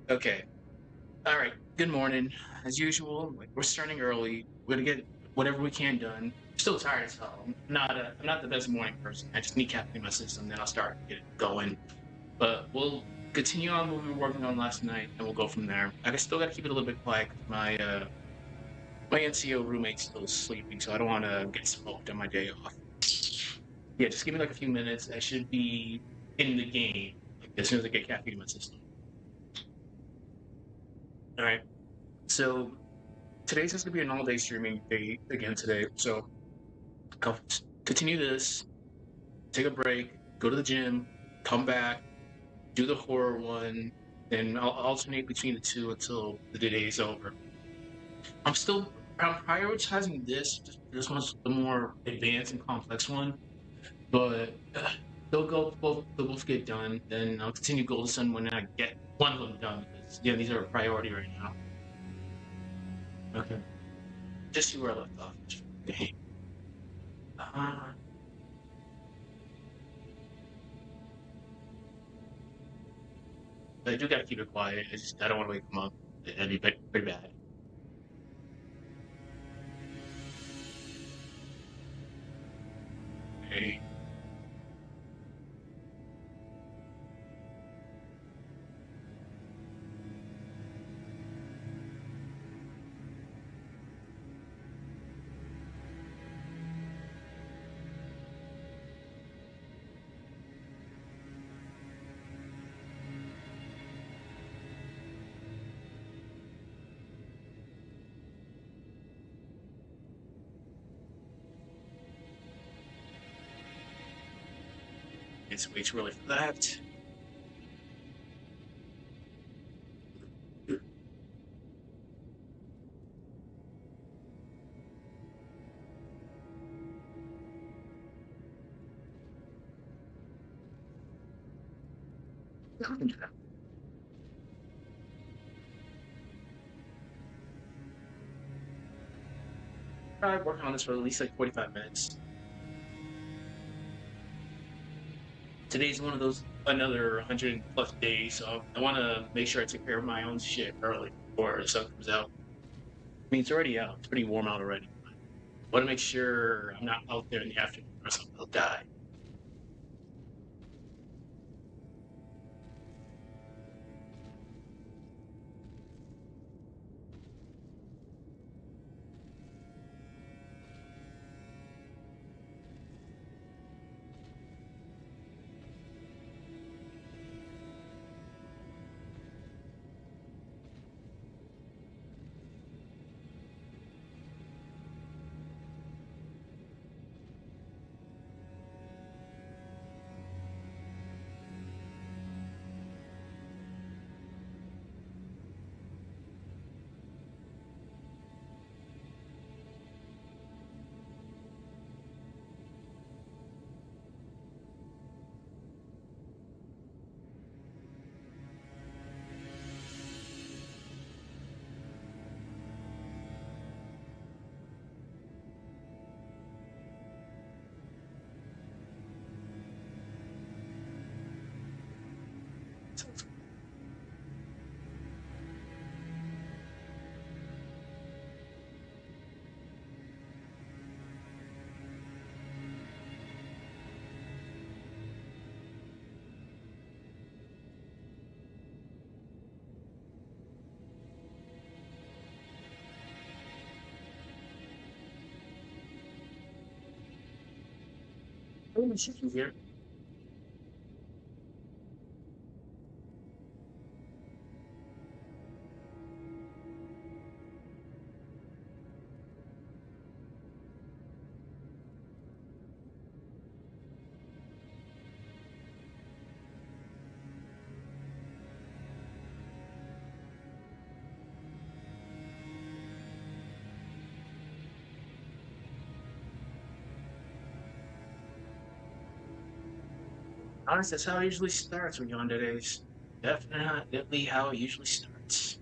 Okay. All right. Good morning. As usual, like we're starting early. We're gonna get whatever we can done. Still tired as hell. I'm not the best morning person. I just need caffeine in my system, then I'll start get it going. But we'll continue on what we were working on last night, and we'll go from there. I still got to keep it a little bit quiet because my NCO roommate's still sleeping, so I don't want to get smoked on my day off. Yeah, just give me like a few minutes. I should be in the game like, as soon as I get caffeine in my system. All right. So today's just gonna be an all-day streaming day again today. So I'll continue this, take a break, go to the gym, come back, do the horror one, then I'll alternate between the two until the day is over. I'm prioritizing this. This one's the more advanced and complex one, but they'll both get done. Then I'll continue Golden Sun when I get one of them done because yeah, these are a priority right now. Okay, just see where I left off. Okay. Uh, I do gotta keep it quiet. I don't want to wake them up. That'd be pretty bad. Okay. It's way too early for that. Probably working on this for at least like 45 minutes. Today's one of those another 100 plus days, so I want to make sure I take care of my own shit early before the sun comes out. I mean, it's already out. It's pretty warm out already. I want to make sure I'm not out there in the afternoon or something. I'll die. Let me shift you here. Honestly, that's how it usually starts with Yandere days. Definitely how it usually starts.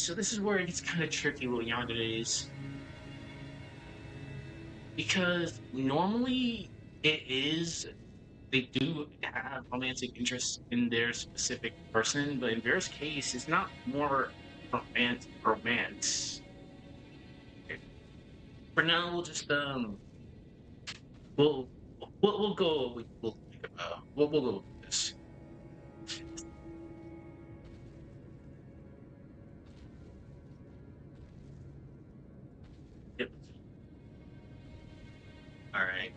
So this is where it gets kind of tricky with Yandere is because normally it is they do have romantic interest in their specific person, but in Vera's case, it's not more romance. For now, we'll just we'll we'll go we'll go with this. Yep. All right.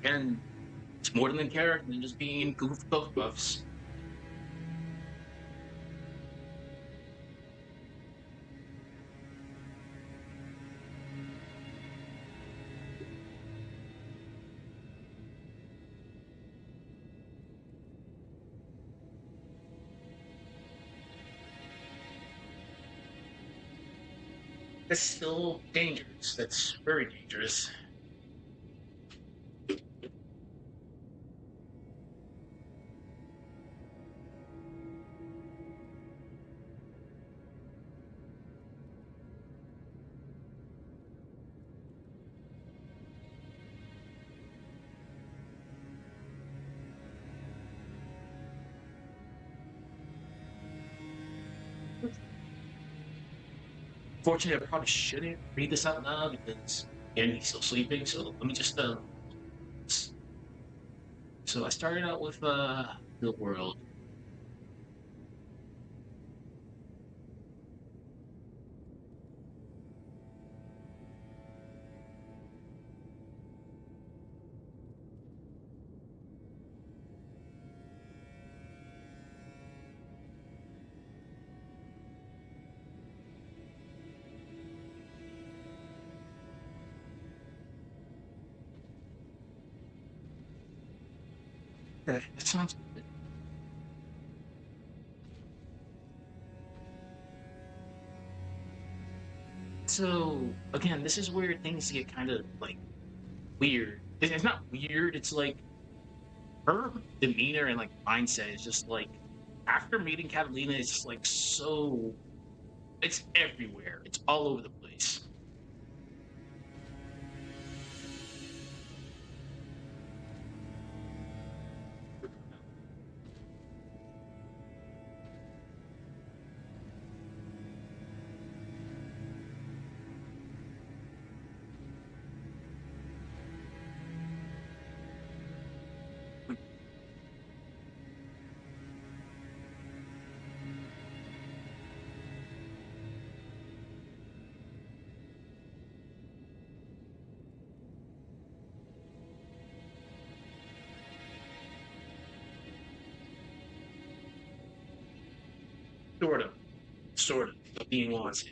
And it's more than a character than just being in Google Coke Buffs. That's still dangerous. That's very dangerous. Fortunately, I probably shouldn't read this out loud because again he's still sleeping. So let me just So I started out with the world. Okay, that sounds good. So again, this is where things get kind of like weird. It's not weird. It's like her demeanor and like mindset is just like after meeting Catalina, it's just like so. It's everywhere. It's all over the place. Sort of being wanted.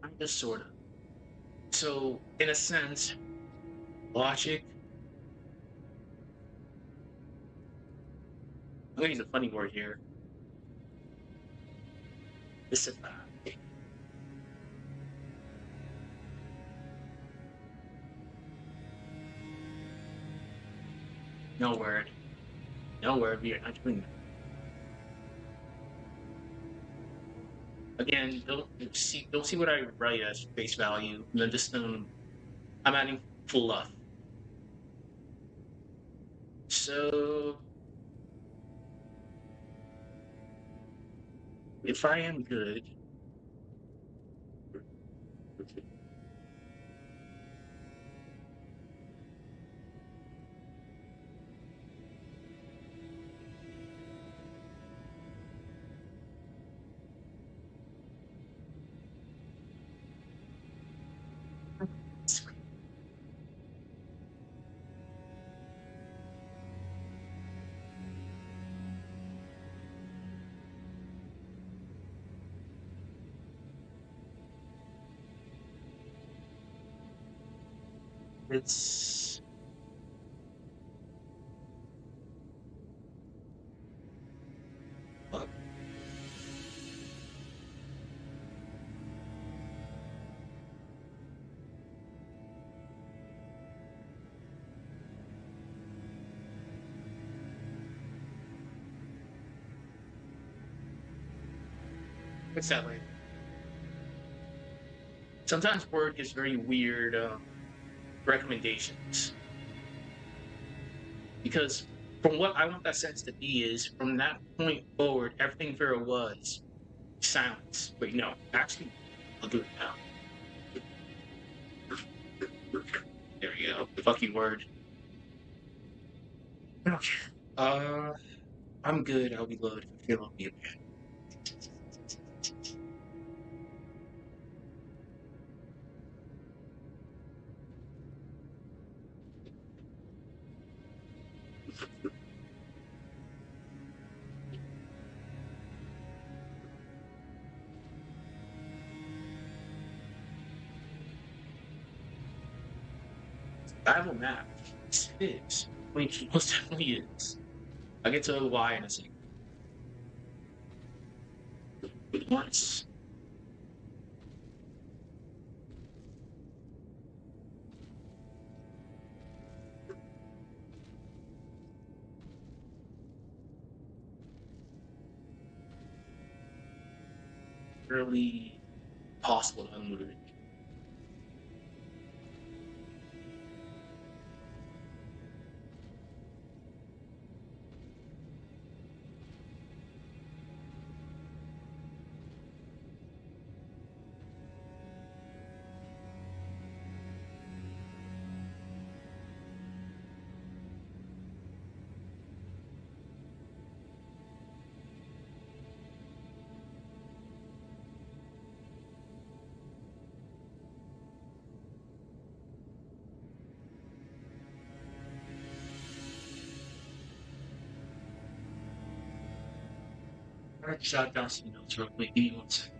I'm just sort of. So in a sense, logic. I'm gonna use a funny word here. This is No word. No word. We are not doing that. Again, don't see what I write as face value. And then just I'm adding fluff. So if I am good, it's fuck. What's that like? Sometimes Word gives very weird recommendations because from what I want that sentence to be is from that point forward, everything Vera was silence. Wait, no, actually, I'll do it now. There we go. Fuck you, Word. Okay. I'm good. I'll be loaded. I feel okay. Bible map. It is. I mean, it most definitely is. I'll get to why in a second. Once. Really possible to unload it. I jot down some notes real quick. Give me 1 second.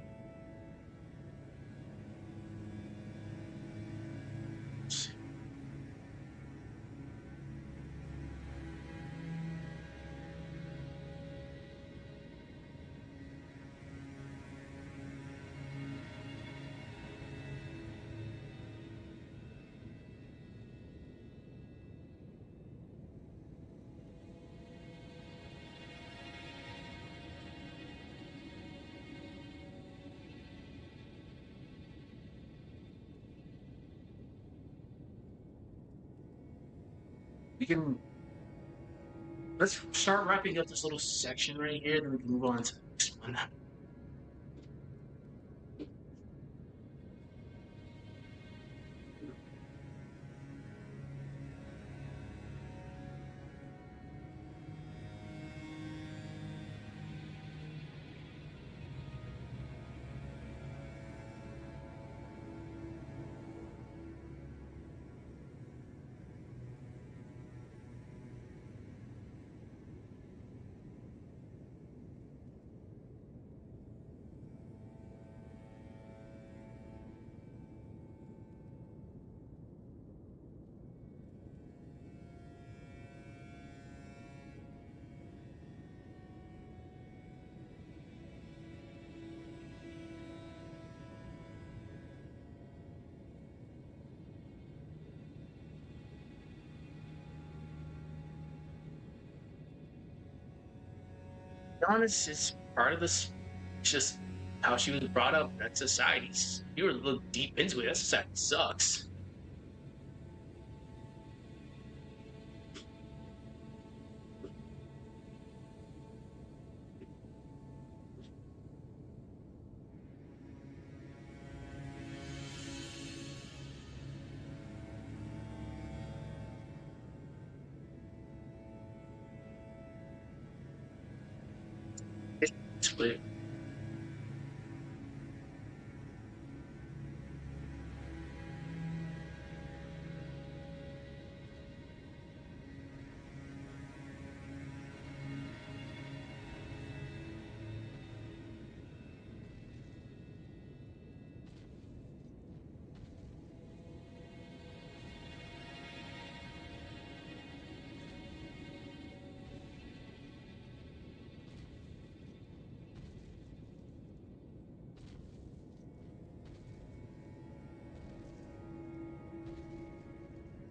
We can let's start wrapping up this little section right here, then we can move on to the next one. honest, it's part of this. It's just how she was brought up. That society. You were look deep into it. That society sucks. It's weird.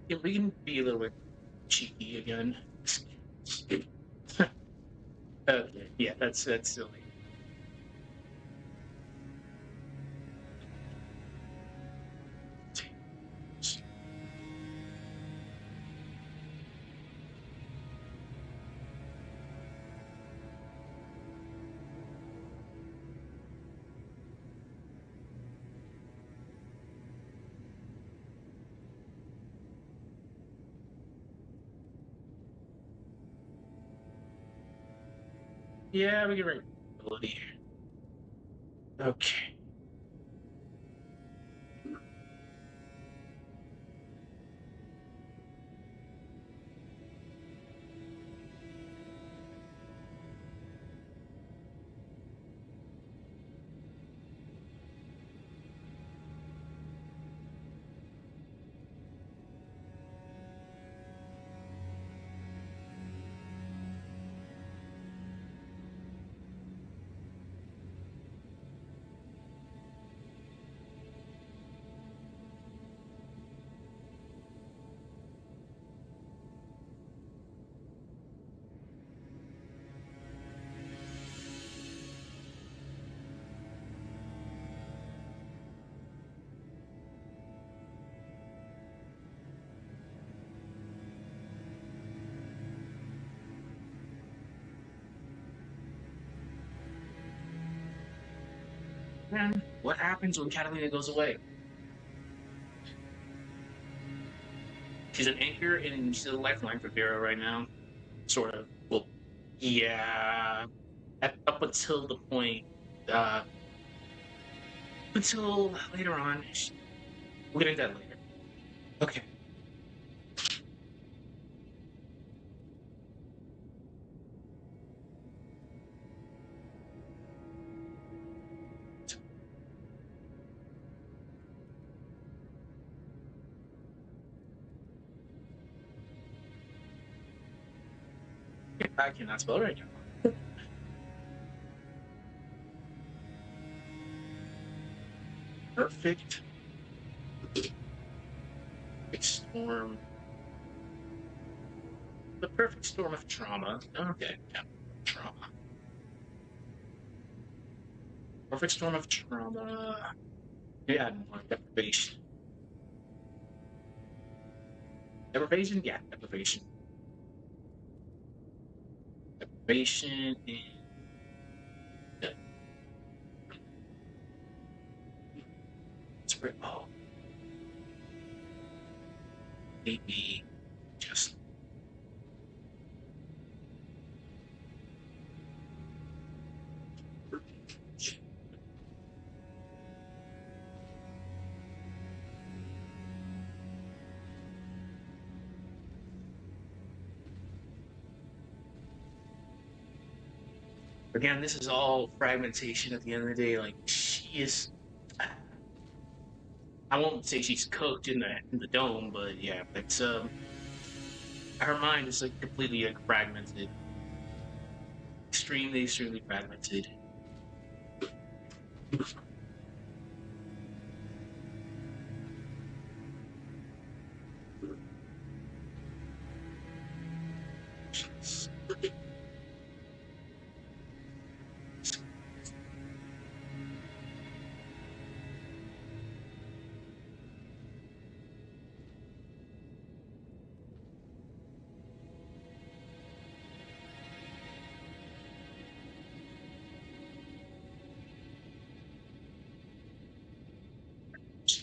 Yeah, we can be a little bit cheeky again. Okay, yeah, that's silly. Yeah, we can write ability. Okay. Man, what happens when Katalina goes away? She's an anchor and she's a lifeline for Vira right now. Sort of. Well, yeah. Up until the point, uh, until later on. We'll get into that later. Okay. I cannot spell right now. Perfect. Perfect storm. The perfect storm of trauma. Okay. Yeah. Trauma. Perfect storm of trauma. Yeah, more deprivation. Deprivation? Yeah, deprivation. Deprivation and oh, maybe just again, this is all fragmentation at the end of the day. Like she is I won't say she's cooked in the dome, but yeah, it's her mind is like completely like fragmented. Extremely fragmented.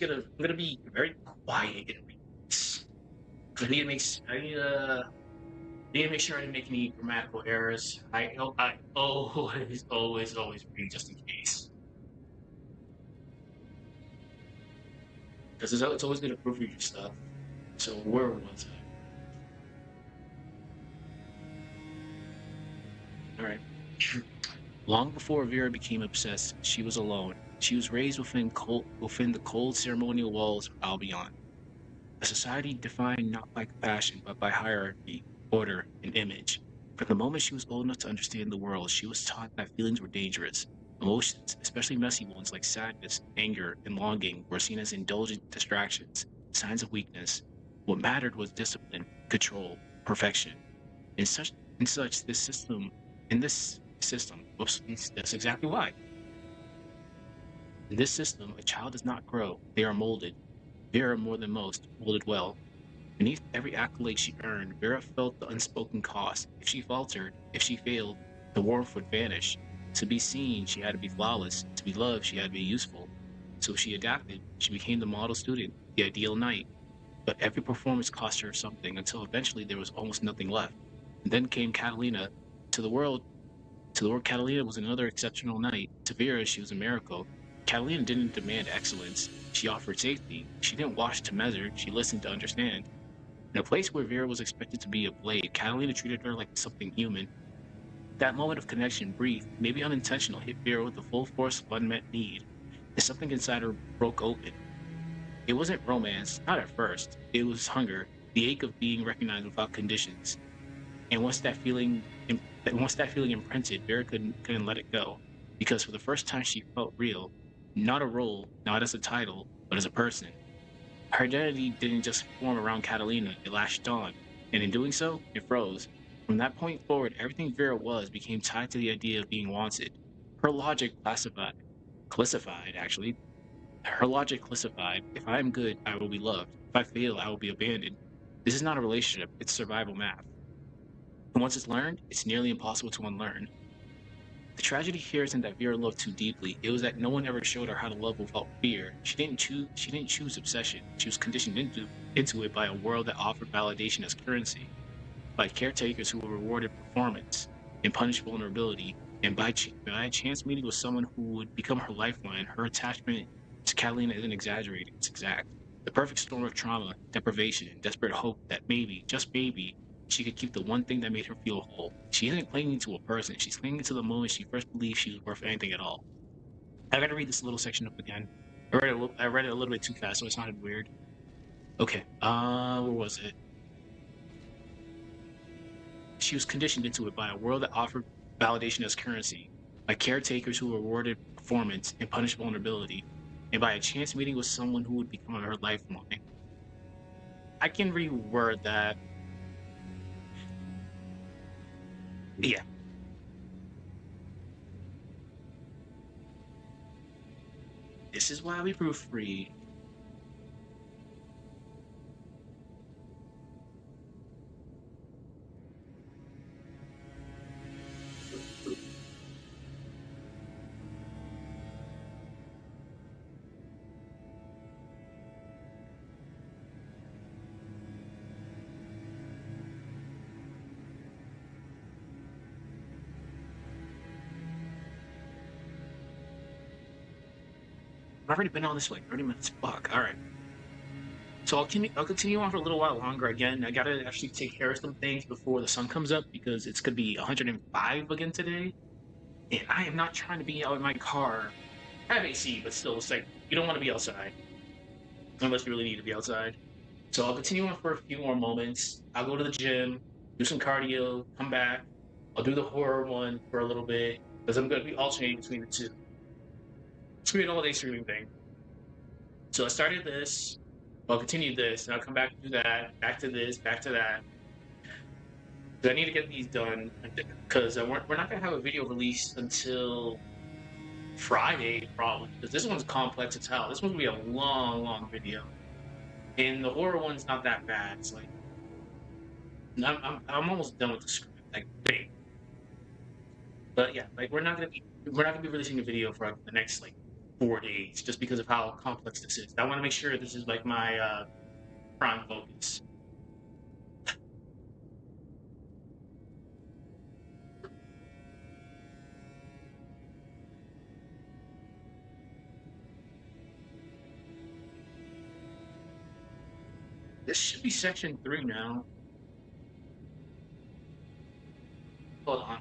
I'm gonna be very quiet in this. I need to make sure I didn't make any grammatical errors. I always read just in case. Because it's always good to proofread your stuff. So where was I? All right. Long before Vera became obsessed, she was alone. She was raised within the cold ceremonial walls of Albion, a society defined not by compassion but by hierarchy, order, and image. From the moment she was old enough to understand the world, she was taught that feelings were dangerous. Emotions, especially messy ones like sadness, anger, and longing, were seen as indulgent distractions, signs of weakness. What mattered was discipline, control, perfection. In such, in this system, whoops, that's exactly why. In this system, a child does not grow; they are molded. Vera, more than most, molded well. Beneath every accolade she earned, Vera felt the unspoken cost. If she faltered, if she failed, the warmth would vanish. To be seen, she had to be flawless. To be loved, she had to be useful. So she adapted. She became the model student, the ideal knight. But every performance cost her something until eventually there was almost nothing left. And then came Katalina. To the world, Katalina was another exceptional knight. To Vera, she was a miracle. Katalina didn't demand excellence. She offered safety. She didn't watch to measure. She listened to understand. In a place where Vera was expected to be a blade, Katalina treated her like something human. That moment of connection, brief, maybe unintentional, hit Vera with the full force of unmet need, and something inside her broke open. It wasn't romance, not at first. It was hunger, the ache of being recognized without conditions. And once that feeling imprinted, Vera couldn't let it go, because for the first time she felt real, not a role, not as a title, but as a person. Her identity didn't just form around Katalina; it latched on, and in doing so, it froze. From that point forward, everything Vera was became tied to the idea of being wanted. Her logic classified actually. Her logic classified: if I am good, I will be loved. If I fail, I will be abandoned. This is not a relationship; it's survival math. And once it's learned, it's nearly impossible to unlearn. The tragedy here isn't that Vera loved too deeply. It was that no one ever showed her how to love without fear. She didn't choose obsession. She was conditioned into it by a world that offered validation as currency, by caretakers who rewarded performance and punished vulnerability, and by a chance meeting with someone who would become her lifeline. Her attachment to Catalina isn't exaggerated, it's exact. The perfect storm of trauma, deprivation, and desperate hope that maybe, just maybe, she could keep the one thing that made her feel whole. She isn't clinging to a person, she's clinging to the moment she first believed she was worth anything at all. I gotta read this little section up again. I read it a little bit too fast, so it sounded weird. Okay, where was it? She was conditioned into it by a world that offered validation as currency, by caretakers who rewarded performance and punished vulnerability, and by a chance meeting with someone who would become her lifeline. I can reword that. Yeah. This is why we proofread. I've already been on this for like 30 minutes. Fuck. All right. So I'll continue on for a little while longer. Again, I gotta actually take care of some things before the sun comes up because it's gonna be 105 again today, and I am not trying to be out in my car. I have AC, but still, it's like you don't want to be outside unless you really need to be outside. So I'll continue on for a few more moments. I'll go to the gym, do some cardio, come back. I'll do the horror one for a little bit because I'm gonna be alternating between the two. It's gonna be an all-day streaming thing. So I started this. I'll continue this, and I'll come back to do that, back to this, back to that. Because I need to get these done. Because we're not gonna have a video released until Friday, probably. Because this one's complex as hell. This one's gonna be a long video, and the horror one's not that bad. It's like I'm almost done with the script. Like, wait. But yeah, like we're not gonna be releasing a video for like, the next like 4 days just because of how complex this is. I want to make sure this is like my prime focus. This should be section 3 now. Hold on.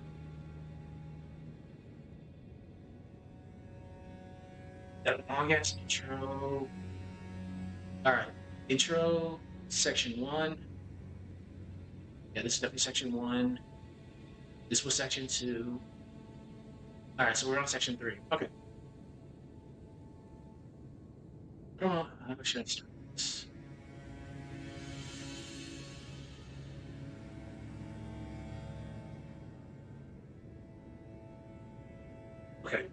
That long ass intro. All right, intro, section 1. Yeah, this is definitely section 1. This was section 2. All right, so we're on section 3. Okay. I don't know. How should I start this? Okay.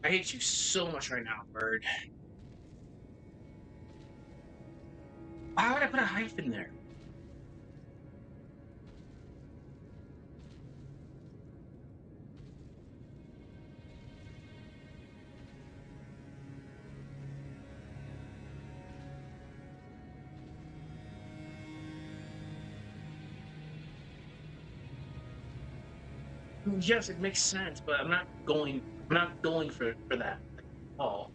I hate you so much right now, Bird. Why would I put a hyphen there? Yes, it makes sense, but I'm not going. I'm not going for that at all.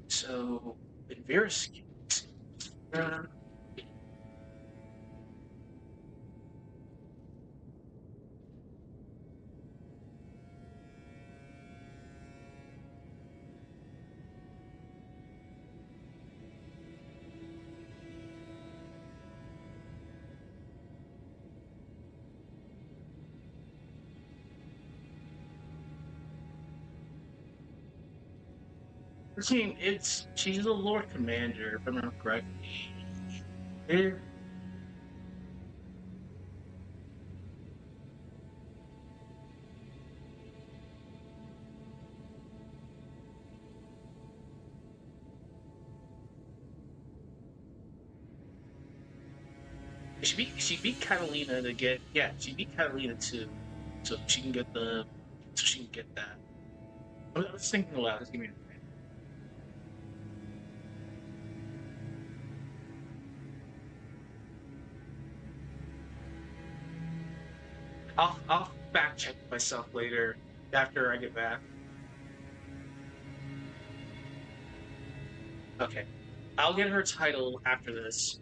So, in Vira's case, she's the Lord Commander, if I'm not correct. Yeah. She beat Katalina to get she beat Katalina too, so she can get that. I was thinking aloud. Just give me a minute. I'll fact check myself later after I get back. Okay, I'll get her title after this.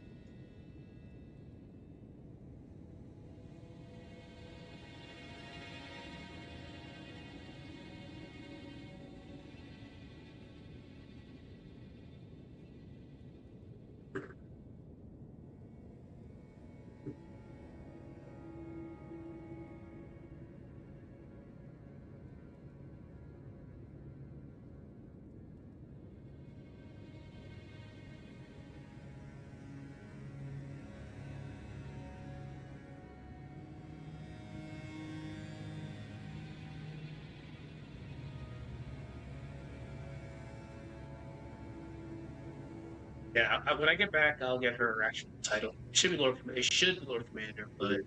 Yeah, when I get back, I'll get her actual title. It should be Lord Commander, but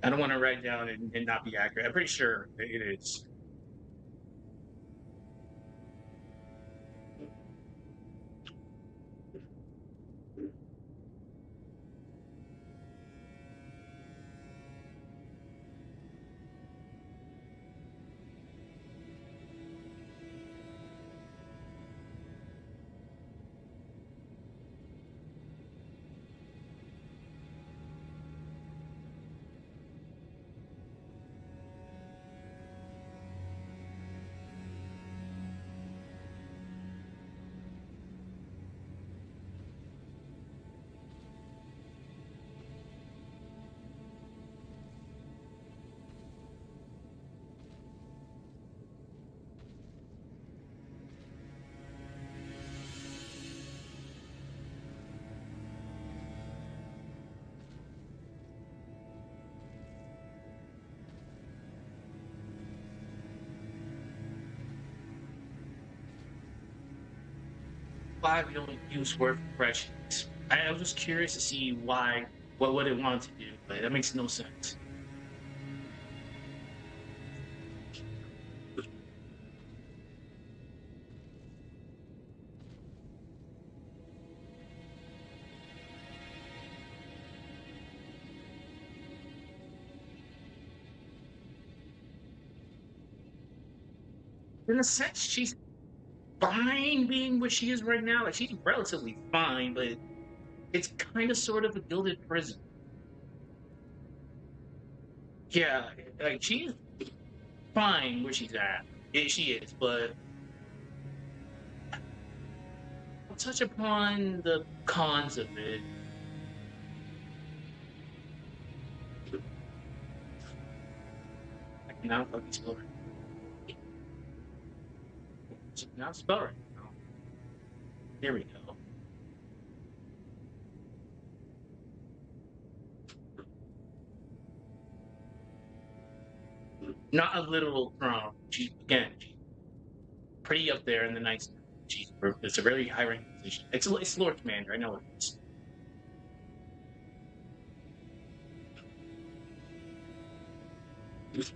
I don't want to write down and not be accurate. I'm pretty sure it is. why we don't use word corrections. I was just curious to see why, what it wanted to do, but that makes no sense. In a sense, she's fine being what she is right now. Like she's relatively fine, but it's kind of sort of a gilded prison. Yeah, like she's fine where she's at. Yeah, she is, but I'll touch upon the cons of it. I cannot fucking spell right. Now spell right now. There we go. Not a literal throne. She's pretty up there in the Knights. It's a very high ranking position. It's Lord Commander. I know it is.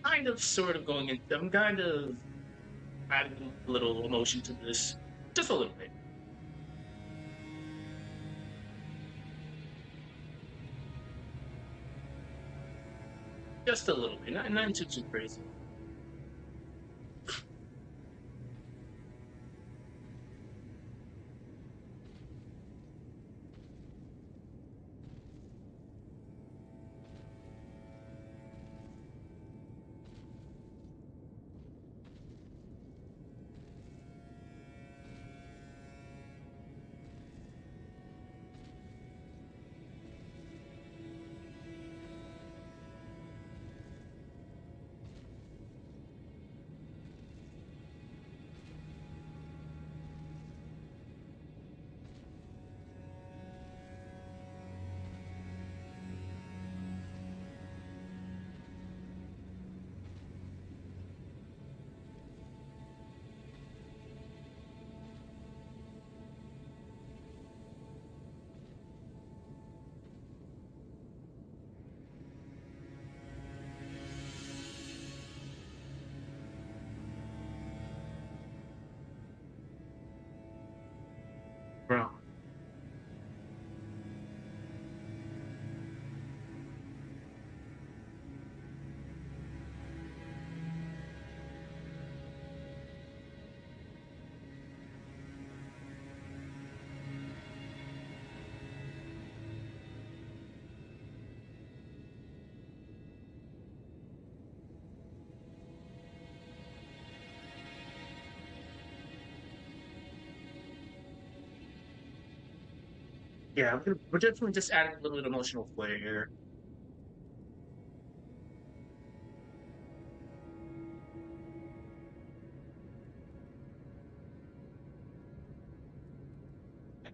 Kind of, sort of going into. I'm kind of adding a little emotion to this, just a little bit. Just a little bit. Not too crazy. Bro. Yeah, we're definitely just adding a little bit of emotional flair here.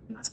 That's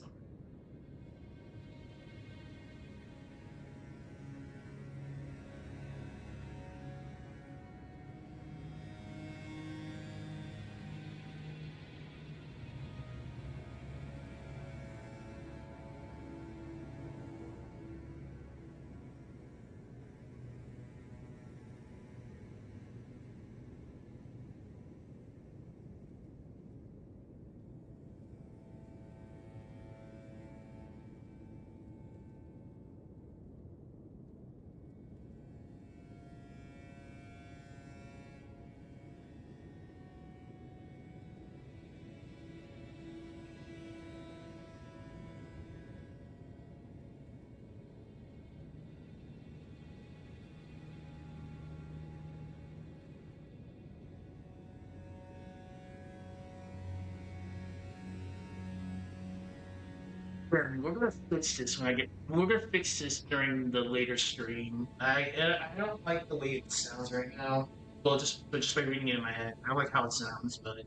We're gonna fix this when I get. We're gonna fix this during the later stream. I don't like the way it sounds right now. Well, just by reading it in my head, I don't like how it sounds. But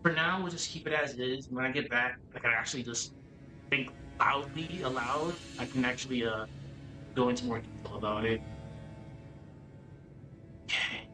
for now, we'll just keep it as is. When I get back, I can actually just think loudly aloud. I can actually go into more detail about it. Okay.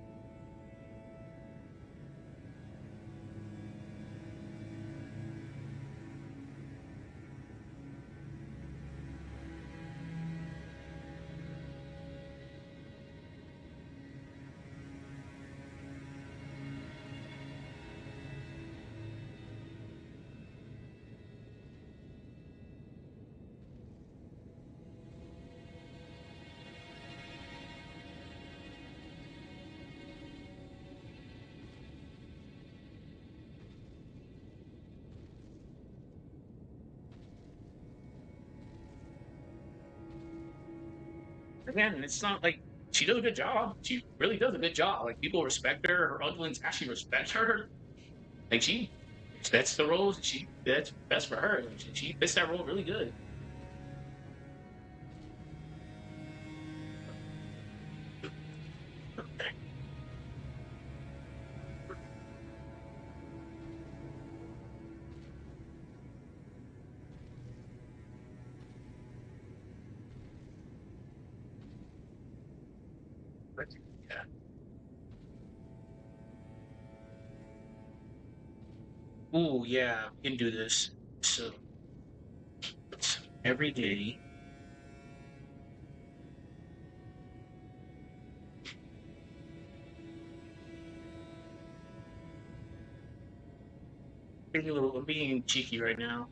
Again, it's not like she does a good job. She really does a good job. Like people respect her. Her underlings actually respect her. Like that's the role. That's best for her. Like, she fits that role really good. Yeah. Oh yeah, we can do this. So every day, I'm being cheeky right now.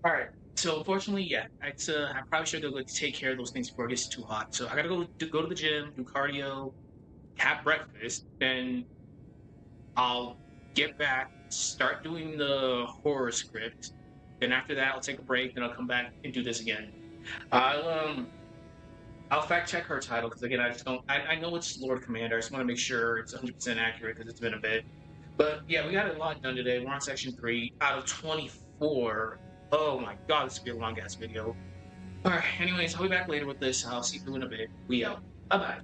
All right. So unfortunately, yeah, I probably should go like, take care of those things before it gets too hot. So I gotta go to the gym, do cardio, have breakfast, then I'll get back, start doing the horror script. Then after that, I'll take a break, then I'll come back and do this again. I'll um I'll fact check her title because again, I just don't. I know it's Lord Commander. I just want to make sure it's 100% accurate because it's been a bit. But yeah, we got a lot done today. We're on section 3 out of 24. Oh my god, this will be a long ass video. All right. Anyways, I'll be back later with this. I'll see you in a bit. We out. Bye bye.